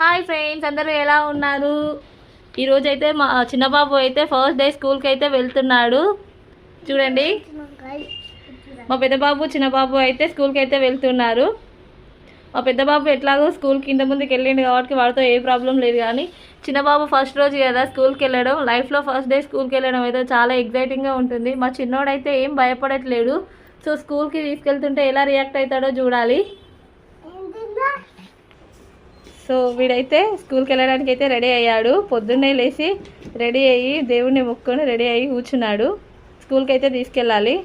Hi friends, అందరూ ఎలా ఉన్నారు? ఈరోజు అయితే మా చిన్న బాబు అయితే ఫస్ట్ డే స్కూల్కి అయితే వెళ్తున్నాడు. చూడండి, మా పెద్ద బాబు చిన్న బాబు అయితే స్కూల్కి అయితే వెళ్తున్నారు. మా పెద్ద బాబు ఎట్లాగో స్కూల్కి ఇంత ముందుకు వెళ్ళిండు కాబట్టి వాడితో ఏ ప్రాబ్లం లేదు. కానీ చిన్న బాబు ఫస్ట్ రోజు కదా స్కూల్కి వెళ్ళడం, లైఫ్లో ఫస్ట్ డే స్కూల్కి వెళ్ళడం అయితే చాలా ఎగ్జైటింగ్గా ఉంటుంది. మా చిన్నోడైతే ఏం భయపడట్లేడు. సో స్కూల్కి తీసుకెళ్తుంటే ఎలా రియాక్ట్ అవుతాడో చూడాలి. సో వీడైతే స్కూల్కి వెళ్ళడానికి అయితే రెడీ అయ్యాడు. పొద్దున్నే లేచి రెడీ అయ్యి దేవుడిని మొక్కుకొని రెడీ అయ్యి కూర్చున్నాడు. స్కూల్కి అయితే తీసుకెళ్ళాలి.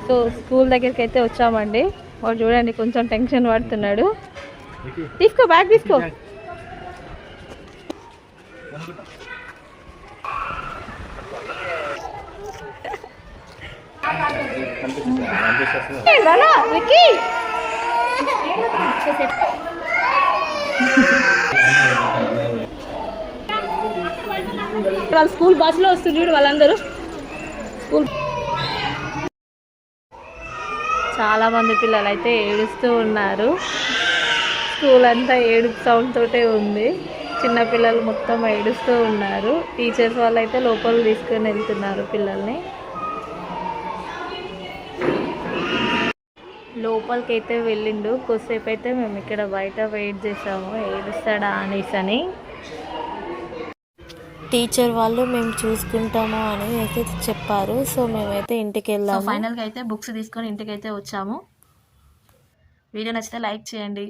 సో స్కూల్ దగ్గరికి అయితే వచ్చామండి. వాడు చూడండి కొంచెం టెన్షన్ పడుతున్నాడు. తీసుకో, బ్యాగ్ తీసుకో. వాళ్ళ స్కూల్ బస్సులో వస్తుంది వాళ్ళందరూ. స్కూల్ చాలా మంది పిల్లలు అయితే ఏడుస్తూ ఉన్నారు. స్కూల్ అంతా ఏడుపు సౌండ్ తోటే ఉంది. చిన్నపిల్లలు మొత్తం ఏడుస్తూ ఉన్నారు. టీచర్స్ వాళ్ళు అయితే లోపలికి తీసుకొని వెళ్తున్నారు పిల్లల్ని. లోపలికి అయితే వెళ్ళిండు. కొద్దిసేపు అయితే మేము ఇక్కడ బయట వెయిట్ చేసాము, ఏడుస్తాడా అనేసి. టీచర్ వాళ్ళు మేము చూసుకుంటాము అని అయితే చెప్పారు. సో మేమైతే ఇంటికి వెళ్ళాము. ఫైనల్గా అయితే బుక్స్ తీసుకొని ఇంటికి అయితే వచ్చాము. వీడియో నచ్చితే లైక్ చేయండి.